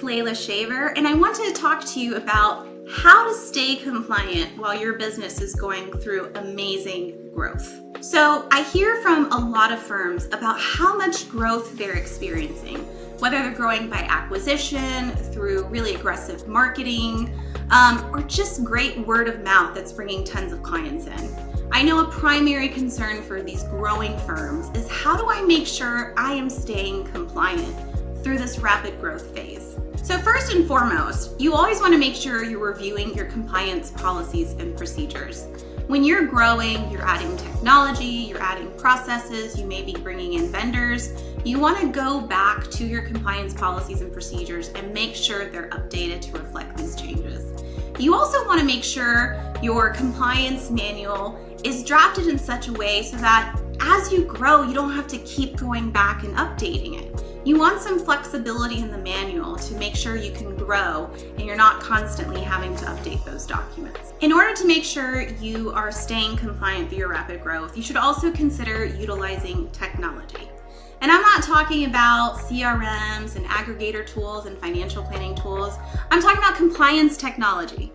Layla Shaver, and I wanted to talk to you about how to stay compliant while your business is going through amazing growth. So I hear from a lot of firms about how much growth they're experiencing, whether they're growing by acquisition, through really aggressive marketing, or just great word of mouth that's bringing tons of clients in. I know a primary concern for these growing firms is how do I make sure I am staying compliant through this rapid growth phase? So first and foremost, you always want to make sure you're reviewing your compliance policies and procedures. When you're growing, you're adding technology, you're adding processes, you may be bringing in vendors. You want to go back to your compliance policies and procedures and make sure they're updated to reflect these changes. You also want to make sure your compliance manual is drafted in such a way so that as you grow, you don't have to keep going back and updating it. You want some flexibility in the manual to make sure you can grow and you're not constantly having to update those documents. In order to make sure you are staying compliant through your rapid growth, you should also consider utilizing technology. And I'm not talking about CRMs and aggregator tools and financial planning tools. I'm talking about compliance technology.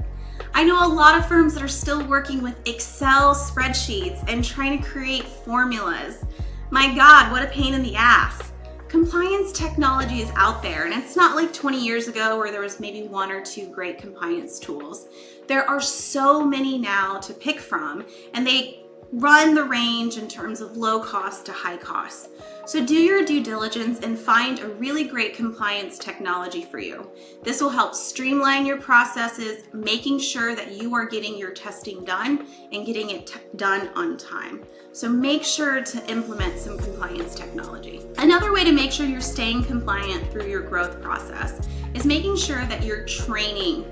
I know a lot of firms that are still working with Excel spreadsheets and trying to create formulas. My God, what a pain in the ass. Compliance technology is out there, and it's not like 20 years ago where there was maybe one or two great compliance tools. There are so many now to pick from, and they run the range in terms of low cost to high cost. So do your due diligence and find a really great compliance technology for you. This will help streamline your processes, making sure that you are getting your testing done and getting it done on time. So make sure to implement some compliance technology. Another way to make sure you're staying compliant through your growth process is making sure that you're training.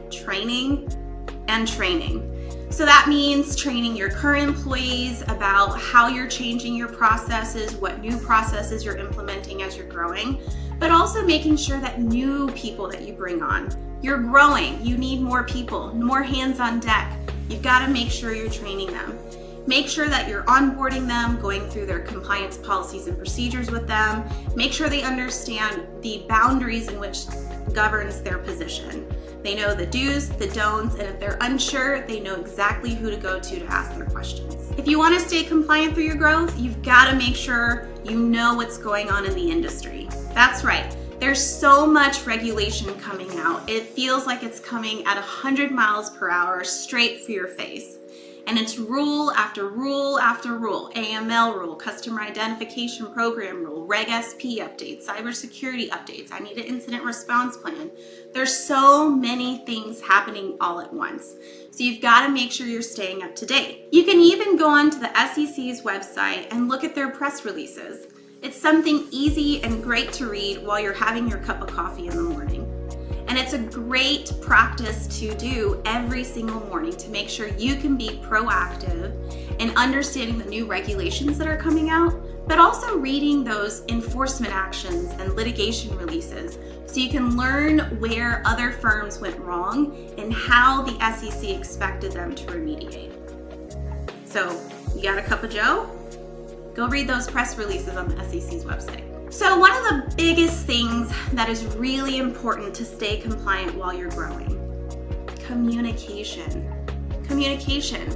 So that means training your current employees about how you're changing your processes, what new processes you're implementing as you're growing, but also making sure that new people that you bring on, you're growing, you need more people, more hands on deck. You've got to make sure you're training them. Make sure that you're onboarding them, going through their compliance policies and procedures with them. Make sure they understand the boundaries in which governs their position. They know the do's, the don'ts, and if they're unsure, they know exactly who to go to ask their questions. If you want to stay compliant through your growth, you've got to make sure you know what's going on in the industry. That's right. There's so much regulation coming out. It feels like it's coming at 100 miles per hour straight for your face. And it's rule after rule after rule, AML rule, customer identification program rule, Reg SP updates, cybersecurity updates, I need an incident response plan. There's so many things happening all at once. So you've got to make sure you're staying up to date. You can even go onto the SEC's website and look at their press releases. It's something easy and great to read while you're having your cup of coffee in the morning. And it's a great practice to do every single morning to make sure you can be proactive in understanding the new regulations that are coming out, but also reading those enforcement actions and litigation releases so you can learn where other firms went wrong and how the SEC expected them to remediate. So, you got a cup of joe? Go read those press releases on the SEC's website. So one of the biggest things that is really important to stay compliant while you're growing, communication. Communication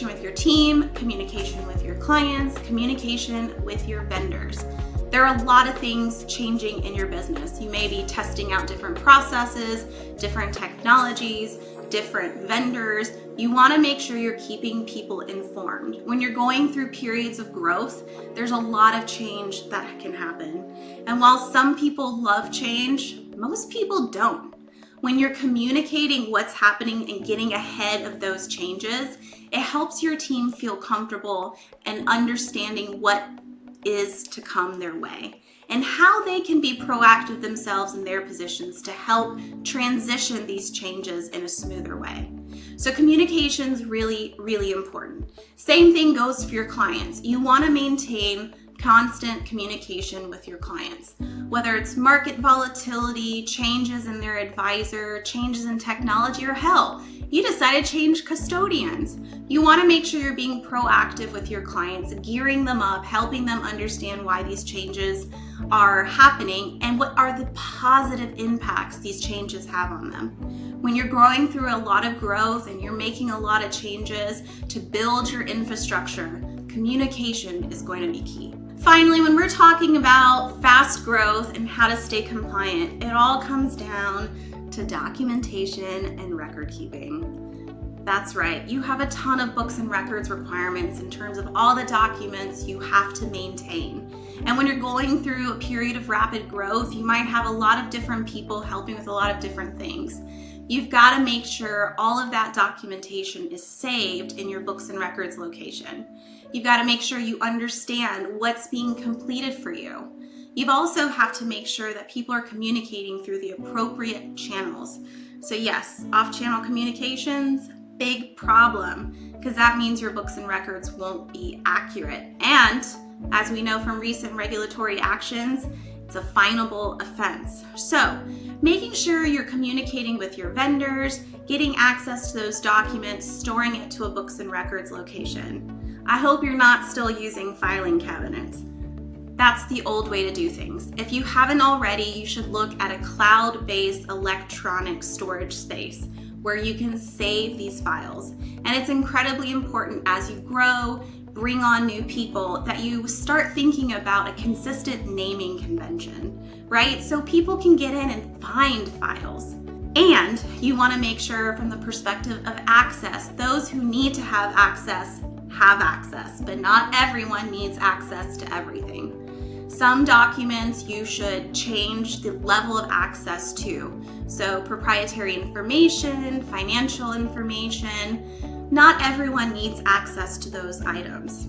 with your team, communication with your clients, communication with your vendors. There are a lot of things changing in your business. You may be testing out different processes, different technologies, different vendors. You want to make sure you're keeping people informed. When you're going through periods of growth, there's a lot of change that can happen. And while some people love change, most people don't. When you're communicating what's happening and getting ahead of those changes, it helps your team feel comfortable and understanding what is to come their way and how they can be proactive themselves in their positions to help transition these changes in a smoother way. So communication's really, really important. Same thing goes for your clients. You want to maintain constant communication with your clients, whether it's market volatility, changes in their advisor, changes in technology, or hell, you decide to change custodians. You want to make sure you're being proactive with your clients, gearing them up, helping them understand why these changes are happening and what are the positive impacts these changes have on them. When you're going through a lot of growth and you're making a lot of changes to build your infrastructure, communication is going to be key. Finally, when we're talking about fast growth and how to stay compliant, it all comes down to documentation and record keeping. That's right, you have a ton of books and records requirements in terms of all the documents you have to maintain. And when you're going through a period of rapid growth, you might have a lot of different people helping with a lot of different things. You've got to make sure all of that documentation is saved in your books and records location. You've got to make sure you understand what's being completed for you. You also have to make sure that people are communicating through the appropriate channels. So yes, off-channel communications, big problem, because that means your books and records won't be accurate. And as we know from recent regulatory actions, it's a finable offense. So making sure you're communicating with your vendors, getting access to those documents, storing it to a books and records location. I hope you're not still using filing cabinets. That's the old way to do things. If you haven't already, you should look at a cloud-based electronic storage space where you can save these files. And it's incredibly important as you grow, bring on new people, that you start thinking about a consistent naming convention, right? So people can get in and find files. And you want to make sure from the perspective of access, those who need to have access, but not everyone needs access to everything. Some documents you should change the level of access to. So proprietary information, financial information, not everyone needs access to those items.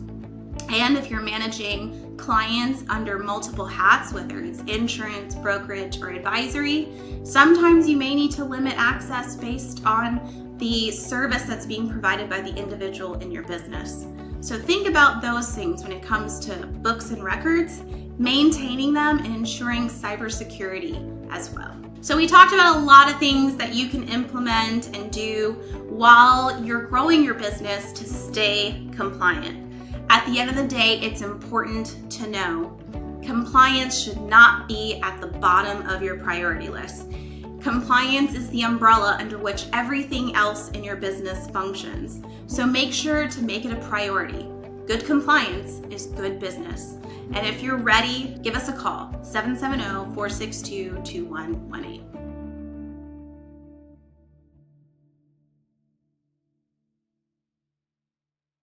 And if you're managing clients under multiple hats, whether it's insurance, brokerage, or advisory, sometimes you may need to limit access based on the service that's being provided by the individual in your business. So think about those things when it comes to books and records, maintaining them and ensuring cybersecurity as well. So we talked about a lot of things that you can implement and do while you're growing your business to stay compliant. At the end of the day, it's important to know compliance should not be at the bottom of your priority list. Compliance is the umbrella under which everything else in your business functions. So make sure to make it a priority. Good compliance is good business. And if you're ready, give us a call, 770-462-2118.